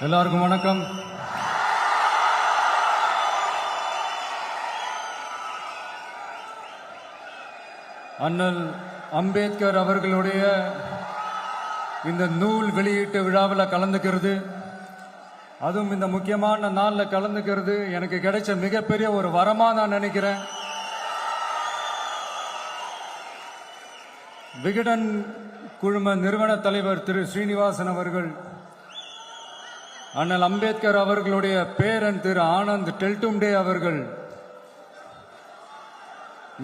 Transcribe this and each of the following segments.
எல்லாருக்கும் வணக்கம். அண்ணல் அம்பேத்கர் அவர்களுடைய இந்த நூல் வெளியீட்டு விழாவில் கலந்துக்கிறது, அதுவும் இந்த முக்கியமான நாளில் கலந்துக்கிறது எனக்கு கிடைச்ச மிகப்பெரிய ஒரு வரமா நான் நினைக்கிறேன். விகடன் குழும நிறுவன தலைவர் திரு ஸ்ரீனிவாசன் அவர்கள், அண்ணல் அம்பேத்கர் அவர்களுடைய பேரன் திரு ஆனந்த் டெல்டும்டே அவர்கள்,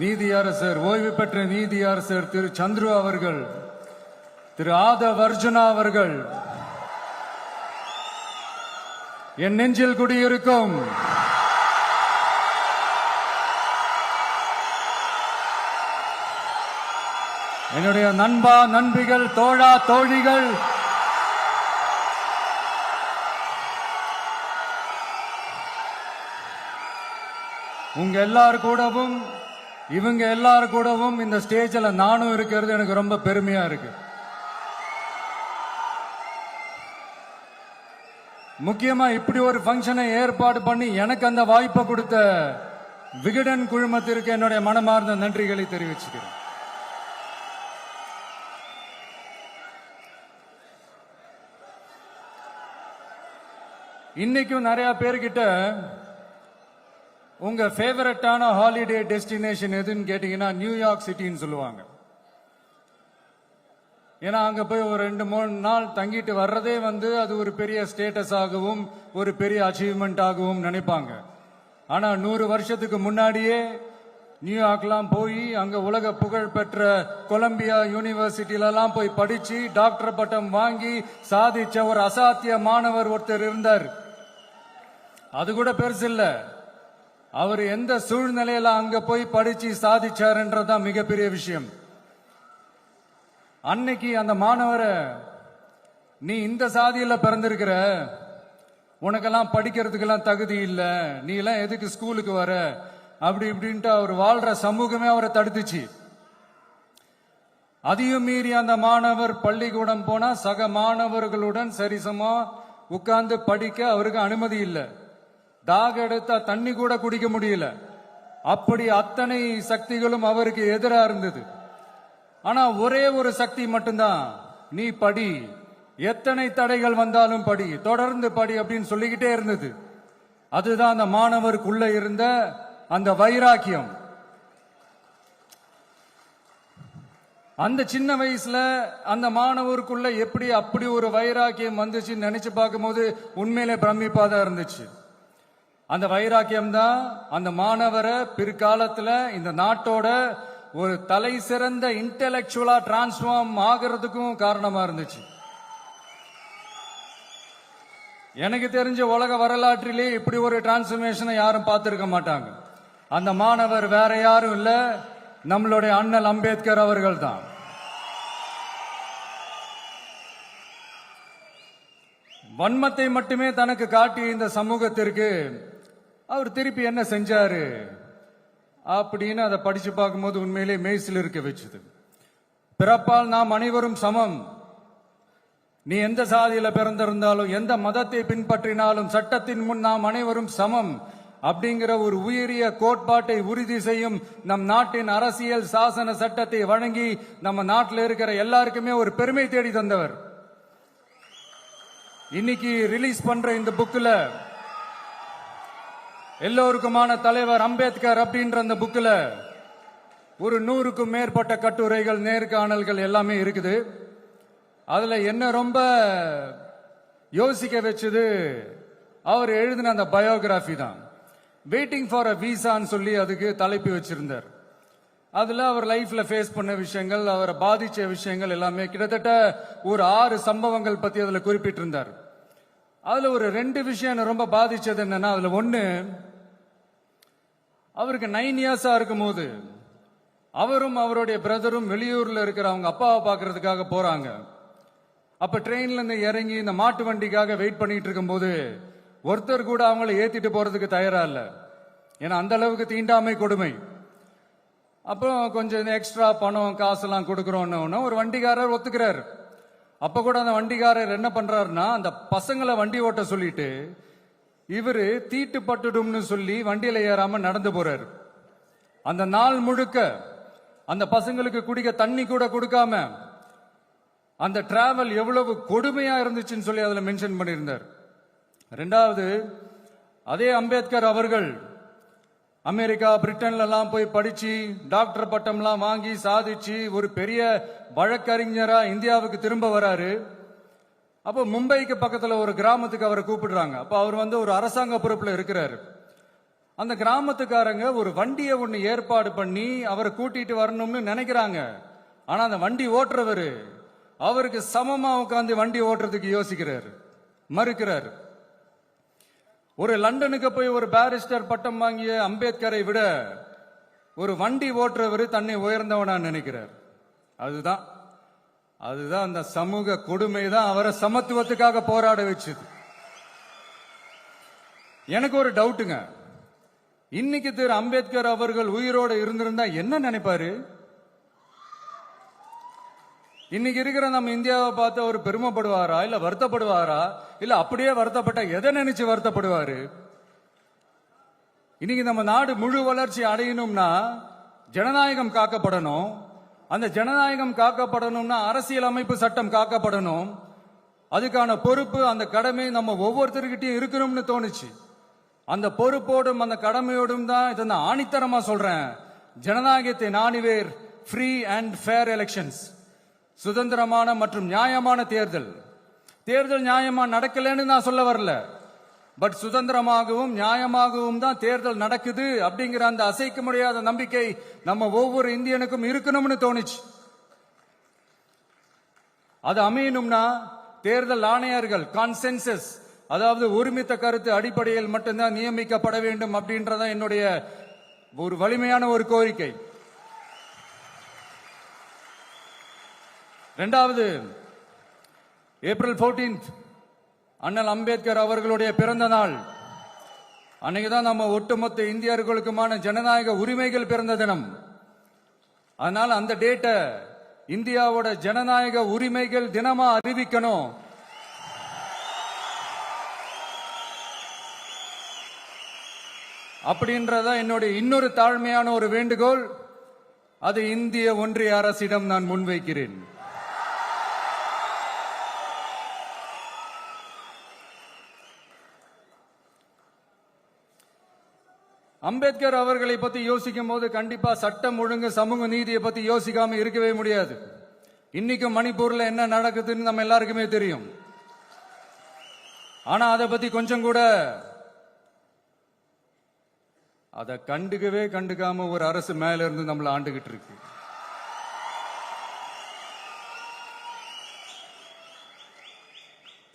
நீதியரசர் ஓய்வு பெற்ற நீதியரசர் திரு சந்துரு அவர்கள், திரு ஆதவ் அர்ஜுனா அவர்கள், என் நெஞ்சில் குடியிருக்கும் என்னுடைய நண்பா நண்பிகள், தோழா தோழிகள், உங்க எல்லாரு கூடவும் இவங்க எல்லாரு கூடவும் இந்த ஸ்டேஜில் நானும் இருக்கிறது எனக்கு ரொம்ப பெருமையா இருக்கு. முக்கியமா இப்படி ஒரு ஃபங்க்ஷனை ஏற்பாடு பண்ணி எனக்கு அந்த வாய்ப்பை கொடுத்த விகடன் குழுமத்திற்கு என்னுடைய மனமார்ந்த நன்றிகளை தெரிவிச்சுக்கிறேன். இன்னைக்கும் நிறைய பேர்கிட்ட உங்க ஃபேவரட்டான ஹாலிடே டெஸ்டினேஷன் எதுன்னு கேட்டீங்கன்னா நியூயார்க் சிட்டின்னு சொல்லுவாங்க. ஏன்னா அங்க போய் ஒரு 2-3 நாள் தங்கிட்டு வர்றதே அது ஒரு பெரிய ஸ்டேட்டஸ் ஆகவும் ஒரு பெரிய அச்சீவ்மெண்ட் ஆகவும் நினைப்பாங்க. ஆனா 100 வருஷத்துக்கு முன்னாடியே நியூயார்க்லாம் போய் அங்க உலக புகழ் பெற்ற கொலம்பியா யூனிவர்சிட்டிலலாம் போய் படிச்சு டாக்டர் பட்டம் வாங்கி சாதிச்ச ஒரு அசாத்திய மாணவர் ஒருத்தர் இருந்தார். அது கூட பெருசு இல்ல, அவர் எந்த சூழ்நிலையில அங்க போய் படிச்சு சாதிச்சாருன்றதுதான் மிகப்பெரிய விஷயம். அன்னைக்கு அந்த மாணவரை, நீ இந்த சாதியில பிறந்திருக்கிற, உனக்கெல்லாம் படிக்கிறதுக்கெல்லாம் தகுதி இல்லை, நீ எல்லாம் எதுக்கு ஸ்கூலுக்கு வர, அப்படி இப்படின்ட்டு அவர் வாழ்ற சமூகமே அவரை தடுத்துச்சு. அதையும் மீறி அந்த மாணவர் பள்ளிக்கூடம் போனா சக மாணவர்களுடன் சரிசமா உட்கார்ந்து படிக்க அவருக்கு அனுமதி இல்லை. தாக எடுத்தா தண்ணி கூட குடிக்க முடியல. அப்படி அத்தனை சக்திகளும் அவருக்கு எதிராக இருந்தது. ஆனா ஒரே ஒரு சக்தி மட்டும்தான், நீ படி, எத்தனை தடைகள் வந்தாலும் படி, தொடர்ந்து படி அப்படின்னு சொல்லிக்கிட்டே இருந்தது. அதுதான் அந்த மாணவருக்குள்ள இருந்த அந்த வைராக்கியம். அந்த சின்ன வயசுல அந்த மாணவருக்குள்ள எப்படி அப்படி ஒரு வைராக்கியம் வந்துச்சுன்னு நினைச்சு பார்க்கும்போது உண்மையிலே பிரமிப்பாதான் இருந்துச்சு. அந்த வைராக்கியம் தான் அந்த மாணவரை பிற்காலத்துல இந்த நாட்டோட ஒரு தலை சிறந்த இன்டெலெக்சுவலா டிரான்ஸ்ஃபார்ம் ஆகிறதுக்கும் காரணமா இருந்துச்சு. எனக்கு தெரிஞ்ச உலக வரலாற்றிலே இப்படி ஒரு டிரான்ஸ்ஃபர்மேஷனை யாரும் பார்த்திருக்க மாட்டாங்க. அந்த மாணவர் வேற யாரும் இல்ல, நம்மளுடைய அண்ணல் அம்பேத்கர் அவர்கள் தான். வன்மத்தை மட்டுமே தனக்கு காட்டிய இந்த சமூகத்திற்கு அவர் திருப்பி என்ன செஞ்சாரு அப்படின்னு அதை படிச்சு பார்க்கும்போது உண்மையிலே மெய்சில் இருக்க வச்சது. பிறப்பால் நாம் அனைவரும் சமம், நீ எந்த சாதியில பிறந்திருந்தாலும் எந்த மதத்தை பின்பற்றினாலும் சட்டத்தின் முன் நாம் அனைவரும் சமம் அப்படிங்கிற ஒரு உயரிய கோட்பாட்டை உறுதி செய்யும் நம் நாட்டின் அரசியல் சாசன சட்டத்தை வழங்கி நம்ம நாட்டில் இருக்கிற எல்லாருக்குமே ஒரு பெருமை தேடி தந்தவர். இன்னைக்கு ரிலீஸ் பண்ற இந்த புக்ல எல்லோருக்குமான தலைவர் அம்பேத்கர் அப்படின்ற அந்த புக்ல ஒரு 100க்கும் மேற்பட்ட கட்டுரைகள், நேர்காணல்கள் எல்லாமே இருக்குது. அதுல என்ன ரொம்ப யோசிக்க வச்சது அவர் எழுதின அந்த பயோகிராஃபி தான். வெயிட்டிங் ஃபார் அ வீசான்னு சொல்லி அதுக்கு தலைப்பு வச்சிருந்தார். அதுல அவர் லைஃப்ல ஃபேஸ் பண்ண விஷயங்கள், அவரை பாதிச்ச விஷயங்கள் எல்லாமே கிட்டத்தட்ட ஒரு 6 சம்பவங்கள் பத்தி அதுல குறிப்பிட்டிருந்தார். அதுல ஒரு 2 விஷயம் ரொம்ப பாதிச்சது என்னன்னா, அதுல ஒண்ணு, அவருக்கு 9 இயர்ஸா இருக்கும் போது அவரும் அவருடைய பிரதரும் வெளியூர்ல இருக்கிற அவங்க அப்பாவை பாக்குறதுக்காக போறாங்க. அப்ப ட்ரெயின்ல இருந்து இறங்கி இந்த மாட்டு வண்டிக்காக வெயிட் பண்ணிட்டு இருக்கும் போது ஒருத்தர் கூட அவங்கள ஏத்திட்டு போறதுக்கு தயாரா இல்ல. ஏன்னா அந்த அளவுக்கு தீண்டாமை கொடுமை. அப்புறம் கொஞ்சம் எக்ஸ்ட்ரா பணம் காசெல்லாம் கொடுக்கறோம்னு ஒரு வண்டிக்காரர் ஒத்துக்கிறார். அப்ப கூட அந்த வண்டிக்காரர் என்ன பண்றாருன்னா, அந்த பசங்களை வண்டி ஓட்ட சொல்லிட்டு இவரு தீட்டு பட்டுடும்னு சொல்லி வண்டியில ஏறாம நடந்து போறாரு. அந்த நாள் முழுக்க அந்த பசங்களுக்கு குடிக்க தண்ணி கூட கொடுக்காம அந்த டிராவல் எவ்வளவு கொடுமையா இருந்துச்சுன்னு சொல்லி அதுல மென்ஷன் பண்ணியிருந்தார். ரெண்டாவது, அதே அம்பேத்கர் அவர்கள் அமெரிக்கா பிரிட்டன்ல எல்லாம் போய் படிச்சு டாக்டர் பட்டம்லாம் வாங்கி சாதிச்சு ஒரு பெரிய வழக்கறிஞரா இந்தியாவுக்கு திரும்ப வராரு. அப்போ மும்பைக்கு பக்கத்துல ஒரு கிராமத்துக்கு அவரை கூப்பிடுறாங்க. அப்ப அவர் ஒரு அரசாங்க பொறுப்புல இருக்கிறாரு. அந்த கிராமத்துக்காரங்க ஒரு வண்டியை ஒண்ணு ஏற்பாடு பண்ணி அவரை கூட்டிட்டு வரணும்னு நினைக்கிறாங்க. ஆனா அந்த வண்டி ஓட்டுறவரு அவருக்கு சமமா உட்காந்து வண்டி ஓட்டுறதுக்கு யோசிக்கிறாரு, மறுக்கிறாரு. ஒரு லண்டனுக்கு போய் ஒரு பாரிஸ்டர் பட்டம் வாங்கிய அம்பேத்கரை விட ஒரு வண்டி ஓட்டுறவர் தன்னை உயர்ந்தவனா நினைக்கிறார். அதுதான் அந்த சமூக கொடுமை தான் அவரை சமத்துவத்துக்காக போராட வச்சது. எனக்கு ஒரு டவுட்டுங்க, இன்னைக்கு திரு அம்பேத்கர் அவர்கள் உயிரோட இருந்திருந்தா என்ன நினைப்பாரு? இன்னைக்கு இருக்கிற நம்ம இந்தியாவை பார்த்து அவர் பெருமைப்படுவாரா, இல்ல வருத்தப்படுவாரா, இல்ல அப்படியே வருத்தப்பட்ட எதை நினைச்சு வருத்தப்படுவாரு? இன்னைக்கு நம்ம நாடு முழு வளர்ச்சி அடையணும்னா ஜனநாயகம் காக்கப்படணும். அந்த ஜனநாயகம் காக்கப்படணும்னா அரசியல் அமைப்பு சட்டம் காக்கப்படணும். அதுக்கான பொறுப்பு, அந்த கடமை நம்ம ஒவ்வொருத்தருக்கிட்டையும் இருக்கணும்னு தோணுச்சு. அந்த பொறுப்போடும் அந்த கடமையோடும் தான் இதை நான் ஆணித்தரமா சொல்றேன். ஜனநாயகத்தை நாணிவேர் ஃப்ரீ அண்ட் ஃபேர் எலெக்ஷன்ஸ், சுதந்திரமான மற்றும் நியாயமான தேர்தல். தேர்தல் நியாயமா நடக்கலன்னு நான் சொல்ல வரல, பட் சுதந்திரமாகவும் நியாயமாகவும் தான் தேர்தல் நடக்குது அப்படிங்கிற அந்த அசைக்க முடியாத நம்பிக்கை நம்ம ஒவ்வொரு இந்தியனுக்கும் இருக்கணும்னு தோணுச்சு. அது அமையணும்னா தேர்தல் ஆணையர்கள் கான்சென்சஸ், அதாவது ஒருமித்த கருத்து அடிப்படையில் மட்டும்தான் நியமிக்கப்பட வேண்டும் அப்படின்றதான் என்னுடைய ஒரு வலிமையான ஒரு கோரிக்கை. இரண்டாவது, ஏப்ரல் 14 அண்ணல் அம்பேத்கர் அவர்களுடைய பிறந்த நாள். அன்னைக்குதான் நம்ம ஒட்டுமொத்த இந்தியர்களுக்குமான ஜனநாயக உரிமைகள் பிறந்த தினம். அதனால அந்த டேட்டை இந்தியாவோட ஜனநாயக உரிமைகள் தினமா அறிவிக்கணும். அப்படின்றத என்னுடைய இன்னொரு தாழ்மையான ஒரு வேண்டுகோள். அது இந்திய ஒன்றிய அரசிடம் நான் முன்வைக்கிறேன். அம்பேத்கர் அவர்களை பத்தி யோசிக்கும் போது கண்டிப்பா சட்டம் ஒழுங்கு சமூக நீதியை பத்தி யோசிக்காம இருக்கவே முடியாது. இன்னைக்கு மணிப்பூர்ல என்ன நடக்குதுன்னு நம்ம எல்லாருக்குமே தெரியும். ஆனா அதை பத்தி கொஞ்சம் கூட அதை கண்டுக்காம ஒரு அரசு மேல இருந்து நம்மள ஆண்டுகிட்டு இருக்கு.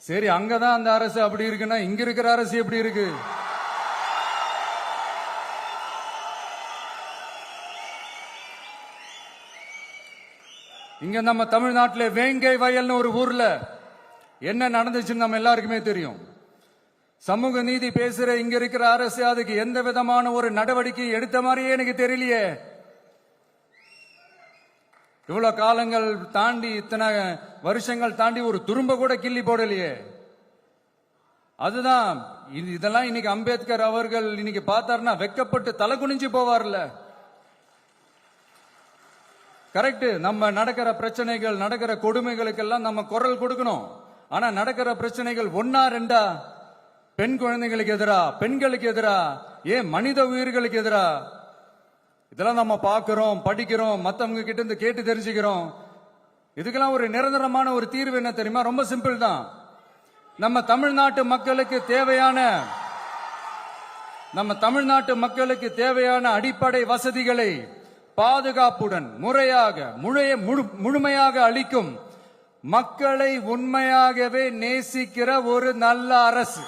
சரி, அங்கதான் அந்த அரசு அப்படி இருக்குன்னா இங்க இருக்கிற அரசு எப்படி இருக்கு? இங்க நம்ம தமிழ்நாட்டில் வேங்கை வயல்னு ஒரு ஊர்ல என்ன நடந்துச்சுன்னு நம்ம எல்லாருக்குமே தெரியும். சமூக நீதி பேசுற இங்க இருக்கிற அரசு அதுக்கு எந்த விதமான ஒரு நடவடிக்கை எடுத்த மாதிரியே எனக்கு தெரியலையே. இவ்வளவு காலங்கள் தாண்டி, இத்தனை வருஷங்கள் தாண்டி ஒரு துரும்ப கூட கிள்ளி போடலையே. அதுதான் இதெல்லாம் இன்னைக்கு அம்பேத்கர் அவர்கள் இன்னைக்கு பார்த்தாருன்னா வெக்கப்பட்டு தலை குனிஞ்சு போவார்ல. கரெக்ட், நம்ம நடக்கிற பிரச்சனைகள், நடக்கிற கொடுமைகளுக்கெல்லாம் நம்ம குரல் கொடுக்கணும். ஆனா நடக்கிற பிரச்சனைகள் ஒன்னா ரெண்டா? பெண் குழந்தைகளுக்கு எதிரா, பெண்களுக்கு எதிரா, ஏன் மனித உயிர்களுக்கு எதிரா? இதெல்லாம் நம்ம பார்க்கிறோம், படிக்கிறோம், மத்தவங்க கிட்ட இருந்து கேட்டு தெரிஞ்சுக்கிறோம். இதுக்கெல்லாம் ஒரு நிரந்தரமான ஒரு தீர்வு என்ன தெரியுமா? ரொம்ப சிம்பிள் தான். நம்ம தமிழ்நாட்டு மக்களுக்கு தேவையான அடிப்படை வசதிகளை பாதுகாப்புடன் முறையாக முழுமையாக அளிக்கும், மக்களை உண்மையாகவே நேசிக்கிற ஒரு நல்ல அரசு.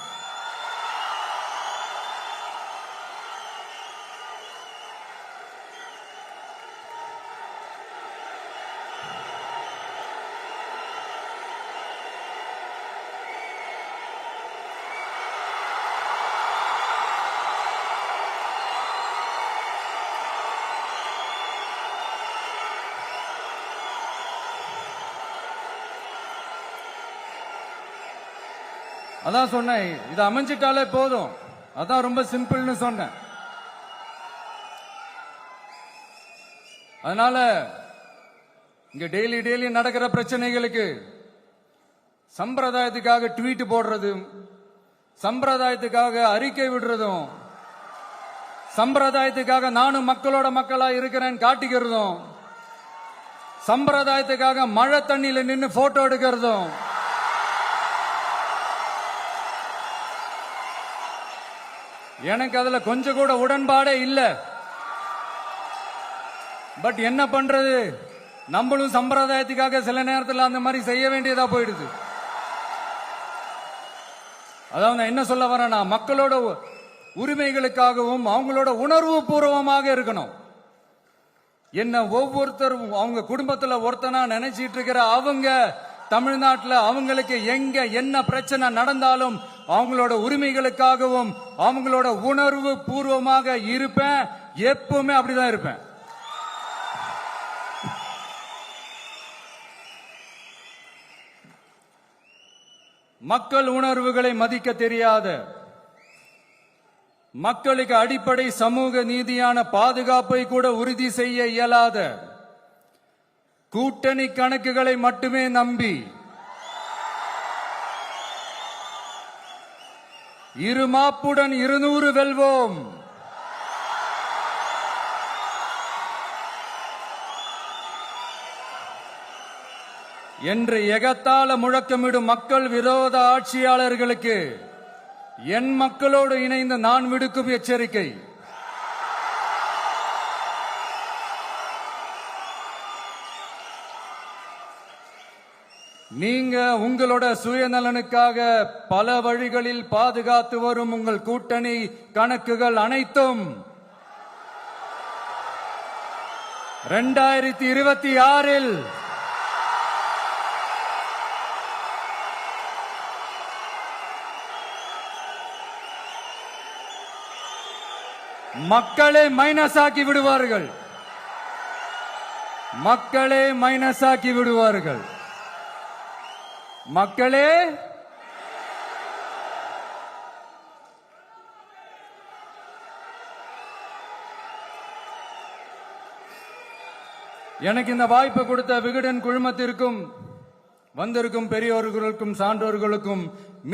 அதான் சொன்னேன், இது அமைஞ்சிட்டாலே போதும், அதான் ரொம்ப சிம்பிள்னு சொன்னேன். அதனால இங்க டெய்லி நடக்கிற பிரச்சனைகளுக்கு சம்பிரதாயத்துக்காக ட்வீட் போடுறதும், சம்பிரதாயத்துக்காக அறிக்கை விடுறதும், சம்பிரதாயத்துக்காக நானும் மக்களோட மக்களா இருக்கிறேன் காட்டிக்கிறதும், சம்பிரதாயத்துக்காக மழை தண்ணியில நின்று போட்டோ எடுக்கிறதும், எனக்கு அதுல கொஞ்சம் கூட உடன்பாடே இல்லை. பட் என்ன பண்றது, நம்மளும் சம்பிரதாயத்துக்காக சில நேரத்தில் அந்த மாதிரி செய்ய வேண்டியதா போயிடுது. அதாவது நான் என்ன சொல்ல வரேன்னா, மக்களோட உரிமைகளுக்காகவும் அவங்களோட உணர்வு பூர்வமாக இருக்கணும். என்ன ஒவ்வொருத்தரும் அவங்க குடும்பத்துல ஒருத்தனா நினைச்சிட்டு இருக்கிற அவங்க தமிழ்நாட்டில் அவங்களுக்கு எங்க என்ன பிரச்சனை நடந்தாலும் அவங்களோட உரிமைகளுக்காகவும் அவங்களோட உணர்வு பூர்வமாக இருப்பேன். எப்பவுமே அப்படிதான் இருப்பேன். மக்கள் உணர்வுகளை மதிக்க தெரியாத, மக்களுக்கு அடிப்படை சமூக நீதியான பாதுகாப்பை கூட உறுதி செய்ய இயலாத, கூட்டணி கணக்குகளை மட்டுமே நம்பி இருமாப்புடன் 200 வெல்வோம், என்று எகத்தால முழக்கமிடும் மக்கள் விரோத ஆட்சியாளர்களுக்கு என் மக்களோடு இணைந்து நான் விடுக்கும் எச்சரிக்கை, நீங்க உங்களோட சுயநலனுக்காக பல வழிகளில் பாதுகாத்து வரும் உங்கள் கூட்டணி கணக்குகள் அனைத்தும் 2026 மக்களே மைனஸ் ஆக்கி விடுவார்கள். மக்களே மைனஸ் ஆக்கி விடுவார்கள். மக்களே எனக்கு இந்த வாய்ப்பு கொடுத்த விகடன் குழுமத்திற்கும் வந்திருக்கும் பெரியோர்களுக்கும் சான்றோர்களுக்கும்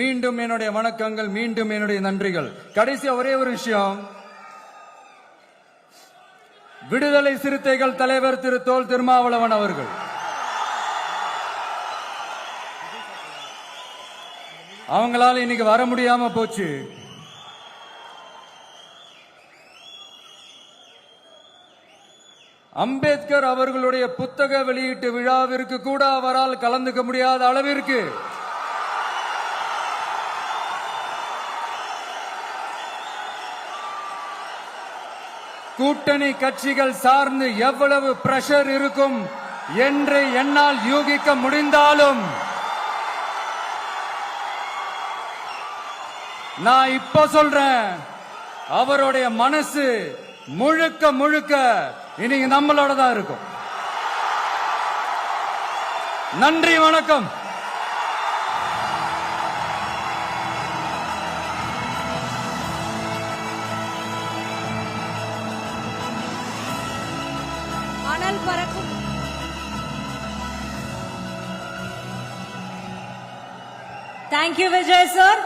மீண்டும் என்னுடைய வணக்கங்கள், மீண்டும் என்னுடைய நன்றிகள். கடைசியா ஒரே ஒரு விஷயம், விடுதலை சிறுத்தைகள் தலைவர் திரு தோல் திருமாவளவன் அவர்கள் அவங்களால இன்னைக்கு வர முடியாம போச்சு. அம்பேத்கர் அவர்களுடைய புத்தக வெளியீட்டு விழாவிற்கு கூட அவரால் கலந்துக்க முடியாத அளவிற்கு கூட்டணி கட்சிகள் சார்ந்து எவ்வளவு பிரஷர் இருக்கும் என்று என்னால் யூகிக்க முடிந்தாலும் நான் இப்ப சொல்றேன், அவருடைய மனசு முழுக்க முழுக்க இன்னைக்கு நம்மளோட தான் இருக்கும். நன்றி, வணக்கம். அனல் பறக்கும். Thank you, Vijay sir.